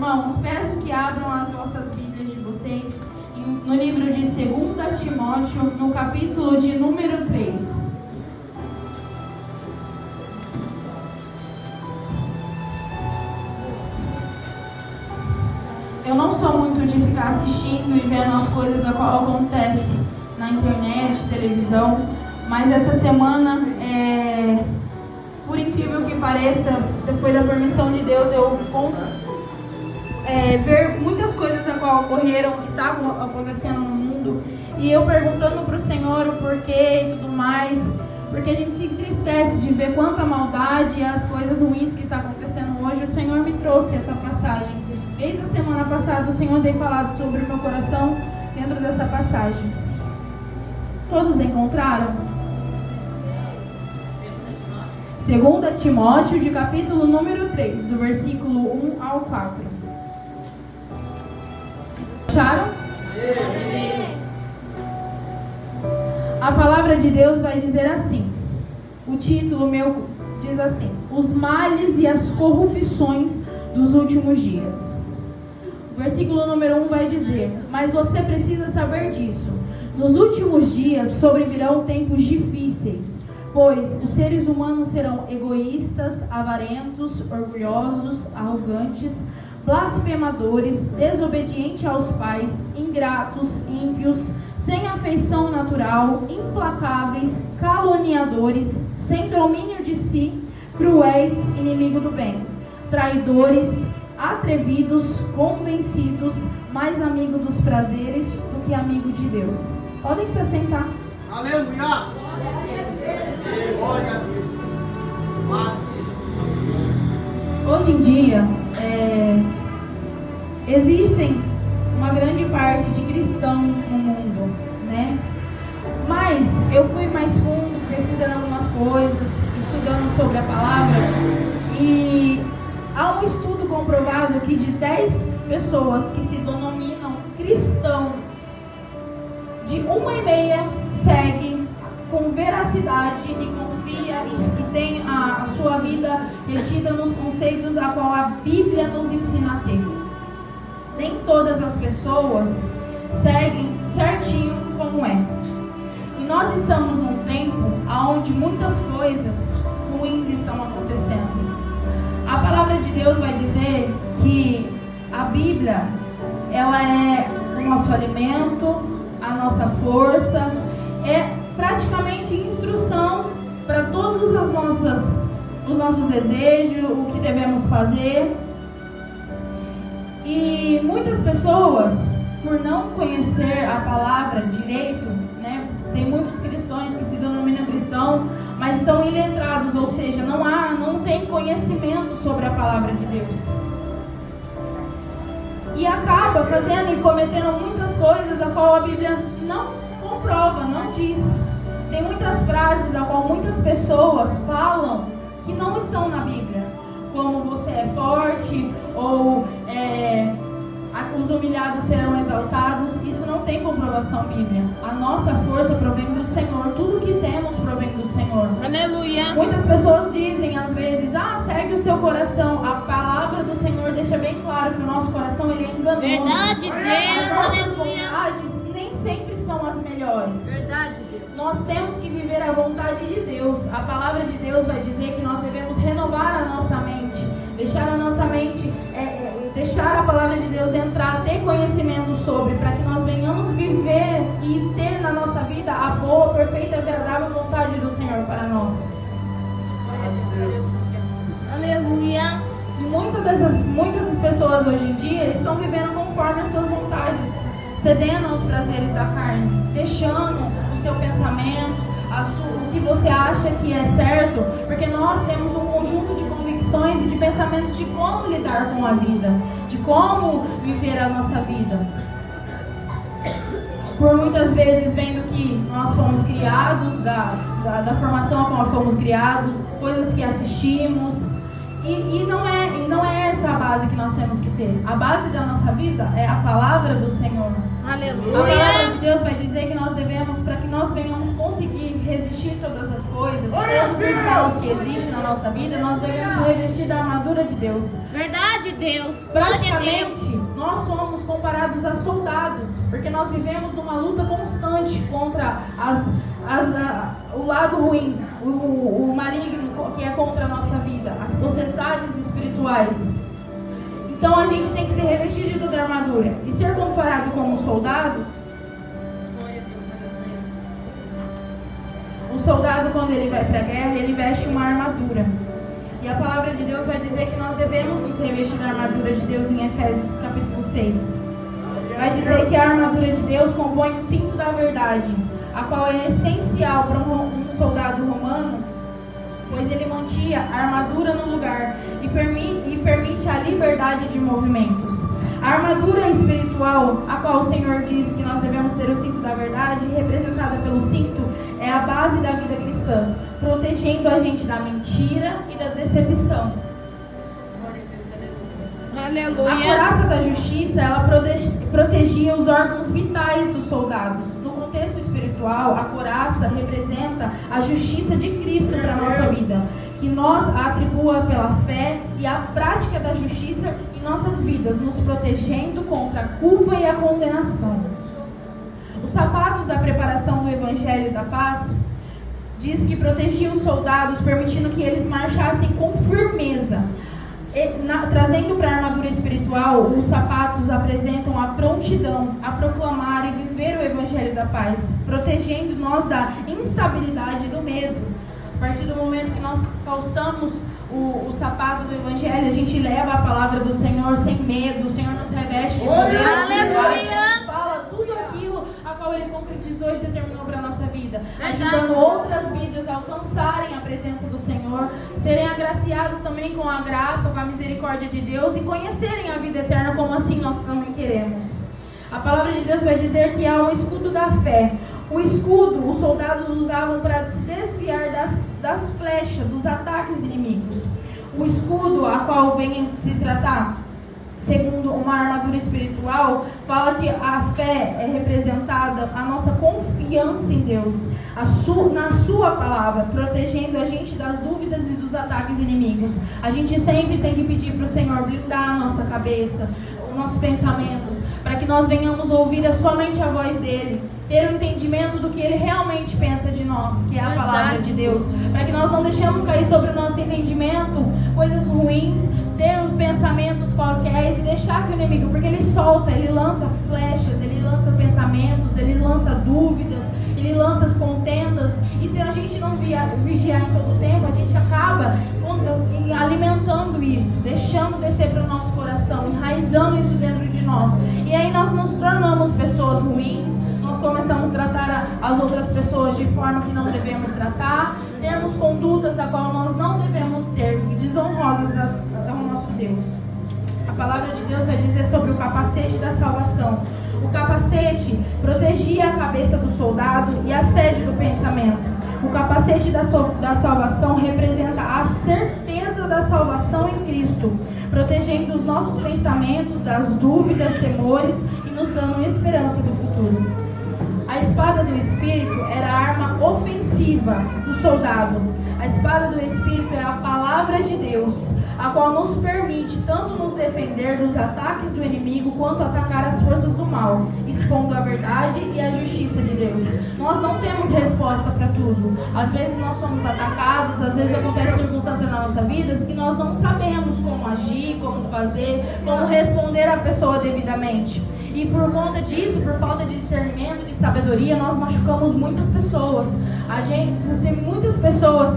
Irmãos, peço que abram as vossas Bíblias de vocês no livro de 2 Timóteo, no capítulo de número 3. Eu não sou muito de ficar assistindo e vendo as coisas que acontecem na internet, televisão, mas essa semana, por incrível que pareça, depois da permissão de Deus, eu ver muitas coisas a qual estavam acontecendo no mundo, e eu perguntando para o Senhor o porquê e tudo mais, porque a gente se entristece de ver quanta maldade e as coisas ruins que está acontecendo hoje. O Senhor me trouxe essa passagem. Desde a semana passada o Senhor tem falado sobre o meu coração dentro dessa passagem. Todos encontraram? 2 Timóteo, de capítulo número 3, do versículo 1 ao 4. Acharam? A palavra de Deus vai dizer assim. O título meu diz assim: Os males e as corrupções dos últimos dias. O versículo número 1 vai dizer: Mas você precisa saber disso. Nos últimos dias sobrevirão tempos difíceis, pois os seres humanos serão egoístas, avarentos, orgulhosos, arrogantes, blasfemadores, desobedientes aos pais, ingratos, ímpios, sem afeição natural, implacáveis, caluniadores, sem domínio de si, cruéis, inimigo do bem, traidores, atrevidos, convencidos, mais amigo dos prazeres do que amigo de Deus. Podem se assentar. Aleluia! Glória a Deus. Hoje em dia, existem uma grande parte de cristãos no mundo, né? Mas eu fui mais fundo, pesquisando algumas coisas, estudando sobre a palavra, e há um estudo comprovado que de 10 pessoas que se denominam cristão, de 1,5 segue com veracidade e confia e tem a sua vida retida nos conceitos a qual a Bíblia nos ensina a ter. Nem todas as pessoas seguem certinho como é. E nós estamos num tempo onde muitas coisas ruins estão acontecendo. A palavra de Deus vai dizer que a Bíblia, ela é o nosso alimento, a nossa força, é praticamente instrução para todos os nossos desejos, o que devemos fazer. E muitas pessoas, por não conhecer a palavra direito, né, tem muitos cristãos que se denominam cristãos, mas são iletrados, ou seja, não tem conhecimento sobre a palavra de Deus. E acaba fazendo e cometendo muitas coisas a qual a Bíblia não comprova, não diz. Tem muitas frases a qual muitas pessoas falam que não estão na Bíblia, como você é forte, ou os humilhados serão exaltados. Isso não tem comprovação bíblica. A nossa força provém do Senhor, tudo que temos provém do Senhor. Aleluia. Muitas pessoas dizem às vezes: segue o seu coração. A palavra do Senhor deixa bem claro que o nosso coração ele é enganoso. Verdade, Deus, as nossas aleluia. vontades nem sempre são as melhores. Verdade, Deus. Nós temos que viver a vontade de Deus. A palavra de Deus vai dizer que nós devemos renovar a nossa mente, deixar a nossa mente, deixar a palavra de Deus entrar, ter conhecimento sobre, para que nós venhamos viver e ter na nossa vida a boa, perfeita e agradável vontade do Senhor para nós. Aleluia. E muitas pessoas hoje em dia estão vivendo conforme as suas vontades, cedendo aos prazeres da carne, deixando o seu pensamento, o que você acha que é certo, porque nós temos um conjunto de convicções e de pensamentos de como lidar com a vida, de como viver a nossa vida. Por muitas vezes vendo que nós fomos criados, da formação a qual fomos criados, coisas que assistimos, E não é essa a base que nós temos que ter. A base da nossa vida é a palavra do Senhor. A palavra Aleluia. de Deus vai dizer que nós devemos, para que nós venhamos conseguir resistir todas as coisas, todos os caos que existem na nossa vida, nós devemos revestir da armadura de Deus. Verdade, Deus. Glória a Deus. Praticamente, nós somos comparados a soldados, porque nós vivemos numa luta constante contra o lado ruim, o maligno que é contra a nossa vida, as potestades espirituais. Então a gente tem que se revestir de toda a armadura e ser comparado como soldados. O soldado, quando ele vai para a guerra, ele veste uma armadura. E a palavra de Deus vai dizer que nós devemos nos revestir da armadura de Deus em Efésios capítulo 6. Vai dizer que a armadura de Deus compõe o cinto da verdade, a qual é essencial para um soldado romano, pois ele mantinha a armadura no lugar e permite a liberdade de movimentos. A armadura espiritual, a qual o Senhor diz que nós devemos ter o cinto da verdade, representada pelo cinto, é a base da vida cristã, protegendo a gente da mentira e da decepção. Aleluia. A couraça da justiça, ela protegia os órgãos vitais dos soldados. No contexto espiritual, a couraça representa a justiça de Cristo para a nossa vida, que nós a atribua pela fé e a prática da justiça em nossas vidas, nos protegendo contra a culpa e a condenação. Os sapatos da preparação do Evangelho da Paz diz que protegia os soldados, permitindo que eles marchassem com firmeza. Trazendo para a armadura espiritual, os sapatos apresentam a prontidão a proclamar e viver o Evangelho da Paz, protegendo nós da instabilidade e do medo. A partir do momento que nós calçamos o sapato do Evangelho, a gente leva a palavra do Senhor sem medo, o Senhor nos reveste de poder. Aleluia! Fala tudo aquilo a qual Ele concretizou e determinou para a nossa vida, ajudando outras vidas a alcançarem a presença do Senhor, serem agraciados também com a graça, com a misericórdia de Deus e conhecerem a vida eterna como assim nós também queremos. A palavra de Deus vai dizer que há um escudo da fé. O escudo, os soldados usavam para se desviar das flechas, dos ataques inimigos. O escudo, a qual vem se tratar, segundo uma armadura espiritual, fala que a fé é representada, a nossa confiança em Deus, na sua palavra, protegendo a gente das dúvidas e dos ataques inimigos. A gente sempre tem que pedir para o Senhor blindar a nossa cabeça, os nossos pensamentos, para que nós venhamos ouvir somente a voz dEle, ter o entendimento do que Ele realmente pensa de nós, que é a palavra de Deus, para que nós não deixemos cair sobre o nosso entendimento coisas ruins, ter pensamentos qualquer e deixar que o inimigo, porque ele solta, ele lança flechas, ele lança pensamentos, ele lança dúvidas, ele lança as contendas, e se a gente não vigiar em todo o tempo, a gente acaba alimentando isso, deixando descer para o nosso coração, enraizando isso dentro de nós, e aí nós nos tornamos pessoas ruins, nós começamos a tratar as outras pessoas de forma que não devemos tratar, termos condutas a qual nós não devemos ter, desonrosas ao nosso Deus. A palavra de Deus vai dizer sobre o capacete da salvação. O capacete protegia a cabeça do soldado e a sede do pensamento. O capacete da salvação representa a certeza da salvação em Cristo, protegendo os nossos pensamentos das dúvidas, temores e nos dando esperança do futuro. A espada do Espírito era a arma ofensiva do soldado. A espada do Espírito é a palavra de Deus, a qual nos permite tanto nos defender dos ataques do inimigo, quanto atacar as forças do mal, expondo a verdade e a justiça de Deus. Nós não temos resposta para tudo. Às vezes nós somos atacados, às vezes acontecem circunstâncias na nossa vida que nós não sabemos como agir, como fazer, como responder à pessoa devidamente. E por conta disso, por falta de discernimento, de sabedoria, nós machucamos muitas pessoas. Tem muitas pessoas,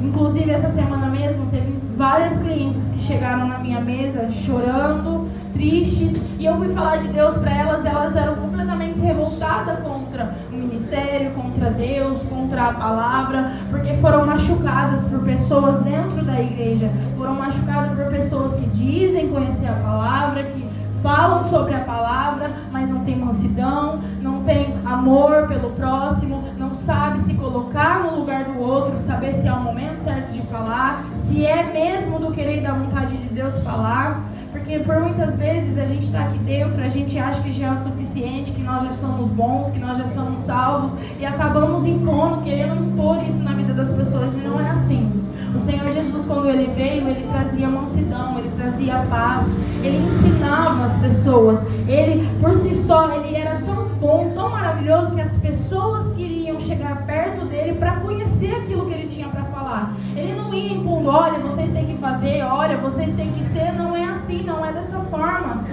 inclusive essa semana mesmo, teve várias clientes que chegaram na minha mesa chorando, tristes, e eu fui falar de Deus para elas eram completamente revoltadas contra o ministério, contra Deus, contra a palavra, porque foram machucadas por pessoas dentro da igreja, foram machucadas por pessoas que dizem conhecer a palavra, que falam sobre a palavra, mas não tem mansidão, não tem amor pelo próximo, não sabe se colocar no lugar do outro, saber se é o momento certo de falar, se é mesmo do querer e da vontade de Deus falar. Porque por muitas vezes a gente está aqui dentro, a gente acha que já é o suficiente, que nós já somos bons, que nós já somos salvos, e acabamos impondo, querendo impor isso na vida das pessoas, e não é assim. O Senhor Jesus, quando Ele veio, Ele trazia mansidão, Ele trazia paz, Ele ensinava as pessoas. Ele, por si só, Ele era tão bom, tão maravilhoso, que as pessoas queriam chegar perto dEle para conhecer aquilo que Ele tinha para falar. Ele não ia impondo, olha, vocês têm que fazer, olha, vocês têm que ser, não é assim, não é dessa forma.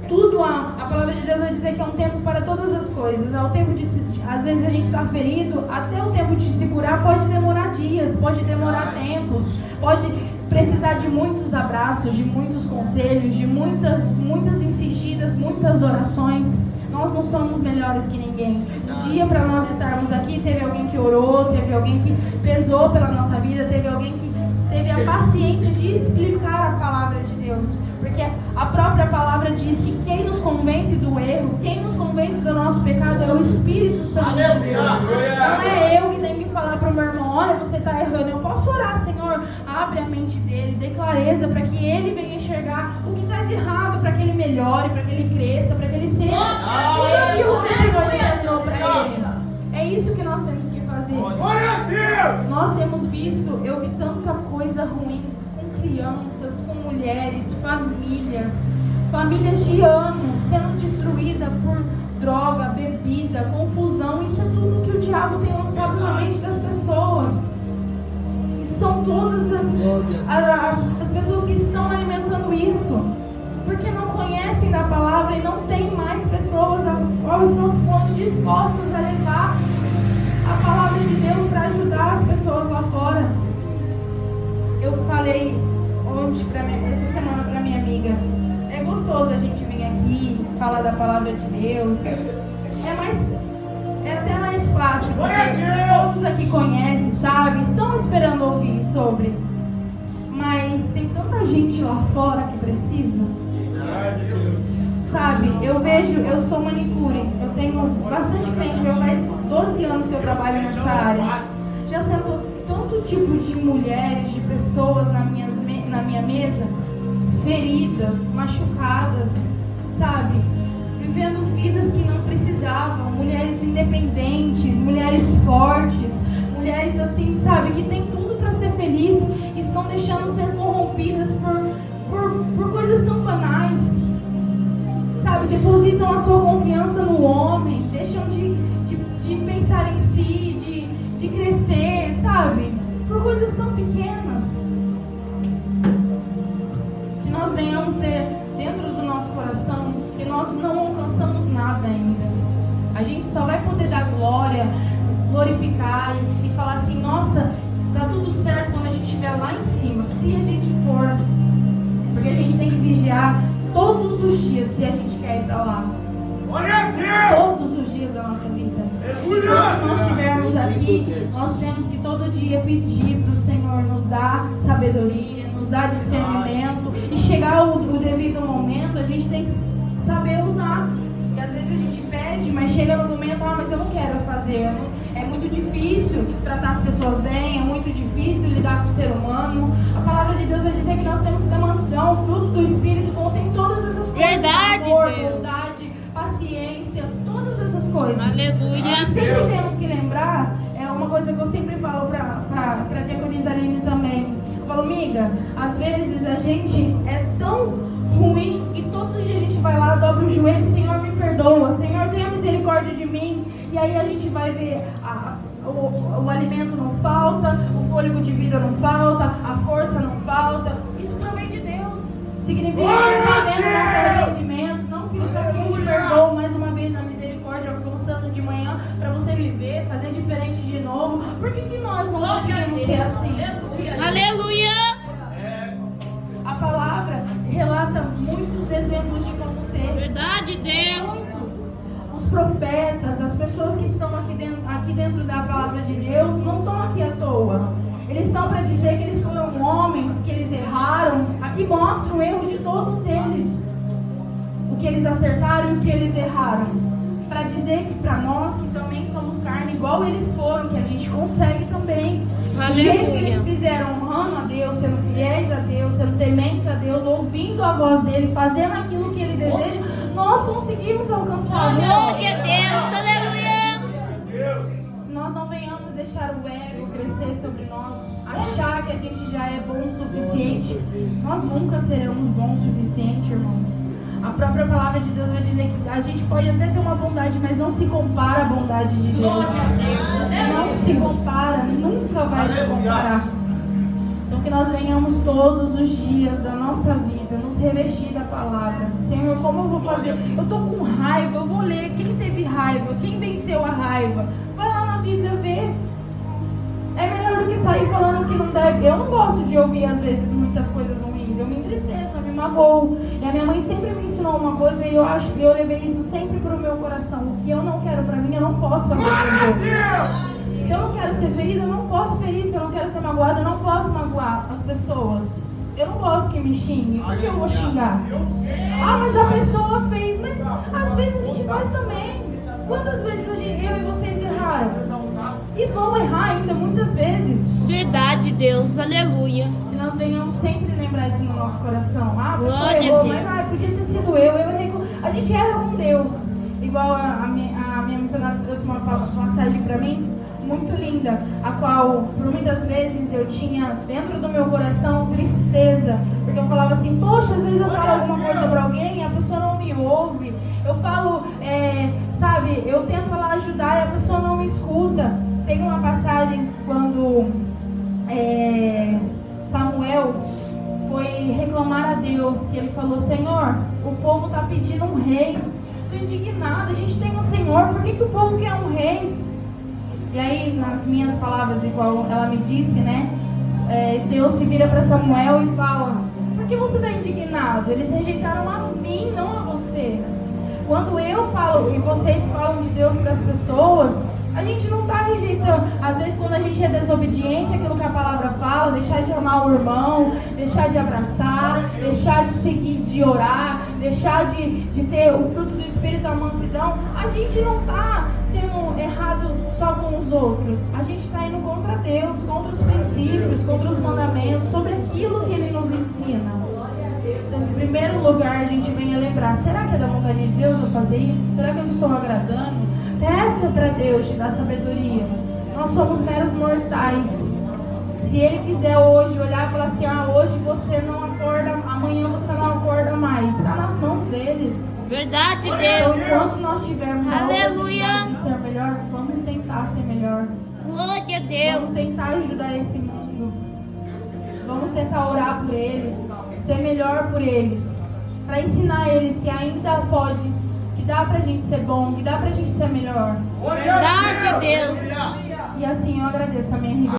Tudo, a palavra de Deus vai dizer que é um tempo para todas as coisas. É o tempo de, às vezes a gente está ferido, até o tempo de se curar pode demorar dias, pode demorar tempos, pode precisar de muitos abraços, de muitos conselhos, de muitas insistidas, muitas orações. Nós não somos melhores que ninguém. Um dia, para nós estarmos aqui, teve alguém que orou, teve alguém que pesou pela nossa vida, teve alguém que teve a paciência de explicar a palavra de Deus. Porque a própria palavra diz que quem nos convence do erro, quem nos convence do nosso pecado é o Espírito Santo de Deus. Não é eu que tenho que falar para o meu irmão, olha, você está errando. Eu posso orar, Senhor, abre a mente dele, dê clareza para que ele venha enxergar o que está de errado, para que ele melhore, para que ele cresça, para que ele seja aquilo que o Senhor desejo para ele. É isso que nós temos que fazer. Nós temos visto, eu vi tanta coisa ruim com crianças, com mulheres, famílias de anos sendo destruídas por droga, bebida, confusão. Isso é tudo que o diabo tem lançado na mente das pessoas. E são todas as pessoas que estão alimentando isso, porque não conhecem da palavra e não tem mais pessoas a qual estão dispostas a levar a palavra de Deus para ajudar as pessoas lá fora. Eu falei essa semana para minha amiga, é gostoso a gente vir aqui falar da palavra de Deus, é até mais fácil, porque todos aqui conhecem, sabem, estão esperando ouvir sobre, mas tem tanta gente lá fora que precisa, sabe? Eu sou manicure, eu tenho bastante cliente, já faz 12 anos que eu trabalho nessa área, já sentou tanto tipo de mulheres, de pessoas na minha mesa, feridas, machucadas, sabe? Vivendo vidas que não precisavam, mulheres independentes, mulheres fortes, mulheres assim, sabe, que tem tudo para ser feliz, e estão deixando ser corrompidas por coisas tão banais, sabe? Depositam a sua confiança no homem, deixam de pensar em si, de crescer, sabe? Por coisas tão pequenas. Que nós venhamos ter dentro do nosso coração que nós não alcançamos nada ainda. A gente só vai poder dar glória, glorificar e falar assim, nossa, tá tudo certo quando a gente estiver lá em cima, se a gente for. Porque a gente tem que vigiar todos os dias se a gente quer ir para lá. Todos os dias da nossa vida. Quando nós estivermos aqui, nós temos que todo dia pedir para o Senhor nos dar sabedoria, nos dar discernimento, e chegar o devido momento, a gente tem que saber usar. Porque às vezes a gente pede, mas chega no momento, mas eu não quero fazer. É muito difícil tratar as pessoas bem, é muito difícil lidar com o ser humano. A palavra de Deus vai dizer que nós temos que ter mansidão, o fruto do Espírito contém todas essas coisas. Verdade, amor, Deus. Bondade, paciência, todas essas coisas. Aleluia. E sempre temos que lembrar, é uma coisa que eu sempre falo para a diaconisa Aline também. Eu falo, amiga, às vezes a gente é tão ruim e todos os dias a gente vai lá, dobra o joelho, Senhor me perdoa, Senhor tenha misericórdia de mim. E aí a gente vai ver o alimento não falta, o fôlego de vida não falta, a força não falta. Isso também de Deus. Significa que está vendo nosso arrependimento. Não, filho, para quem te perdoa mais uma vez a misericórdia, alcançando de manhã para você viver, fazer diferente de novo. Por que nós não conseguimos ser assim? Aleluia. A palavra relata muitos exemplos de como ser. Verdade, Deus. Muitos. Os profetas, as pessoas que estão aqui dentro da palavra de Deus, não estão aqui à toa. Eles estão para dizer que eles foram homens, que eles erraram. Aqui mostra o erro de todos eles. O que eles acertaram e o que eles erraram. para dizer que para nós que também somos carne igual eles foram, que a gente consegue também. Do jeito que eles fizeram, honrando a Deus, sendo fiéis a Deus, sendo tementes a Deus, ouvindo a voz dele, fazendo aquilo que ele deseja, nós conseguimos alcançar. Glória a Deus, aleluia. Nós não venhamos deixar o ego crescer sobre nós, achar que a gente já é bom o suficiente. Nós nunca seremos bons o suficiente, irmãos. A própria palavra de Deus vai dizer que a gente pode até ter uma bondade, mas não se compara à bondade de Deus. Não se compara, nunca vai se comparar. Então que nós venhamos todos os dias da nossa vida, nos revestir da palavra. Senhor, como eu vou fazer? Eu estou com raiva, eu vou ler quem teve raiva, quem venceu a raiva. Vai lá na Bíblia ver. É melhor do que sair falando que não deve. Eu não gosto de ouvir às vezes muitas coisas ruins. Eu me entristeço, eu me magoo. E a minha mãe sempre me ensinou uma coisa e eu levei isso sempre para o meu coração. O que eu não quero para mim, eu não posso fazer para o outro. Se eu não quero ser ferida, eu não posso ferir. Se eu não quero ser magoada, eu não posso magoar as pessoas. Eu não gosto que me xingue. Por que eu vou xingar? Ah, mas a pessoa fez. Mas às vezes a gente faz também. Quantas vezes eu e vocês erraram? E vão errar ainda muitas vezes. Verdade, Deus, aleluia. Que nós venhamos sempre lembrar isso no nosso coração. Ah, a pessoa Glória errou, a Deus. mas podia ter sido eu errei com... A gente erra com Deus. Igual a minha missionária trouxe uma passagem para mim, muito linda, a qual por muitas vezes eu tinha dentro do meu coração tristeza, porque eu falava assim, poxa, às vezes eu falo alguma coisa para alguém e a pessoa não me ouve, eu falo, sabe, eu tento lá ajudar e a pessoa não me escuta. Tem uma passagem quando Samuel foi reclamar a Deus, que ele falou, Senhor, o povo está pedindo um rei, estou indignado, a gente tem um Senhor, por que o povo quer um rei? E aí, nas minhas palavras, igual ela me disse, né? Deus se vira para Samuel e fala, por que você está indignado? Eles rejeitaram a mim, não a você. Quando eu falo e vocês falam de Deus para as pessoas, a gente não está rejeitando. Às vezes, quando a gente é desobediente àquilo que a palavra fala, deixar de amar o irmão, deixar de abraçar, deixar de seguir, de orar, deixar de ter o fruto do Espírito, a mansidão, a gente não está sendo errado só com os outros. A gente está indo contra Deus, contra os princípios, contra os mandamentos, sobre aquilo que Ele nos ensina. Então, em primeiro lugar, a gente vem a lembrar, será que é da vontade de Deus eu fazer isso? Será que eu estou agradando? Peça para Deus te dar sabedoria. Nós somos meros mortais. Se Ele quiser hoje olhar e falar assim, hoje você não acorda, amanhã você não acorda mais, está nas mãos dele. Verdade, Então, Deus. enquanto nós tivermos a Aleluia. oportunidade de ser melhor, vamos tentar ser melhor. Glória a Deus. Vamos tentar ajudar esse mundo. Vamos tentar orar por eles, ser melhor por eles, para ensinar eles que ainda pode, que dá pra gente ser bom, que dá pra gente ser melhor. Verdade, Deus. E assim eu agradeço a minha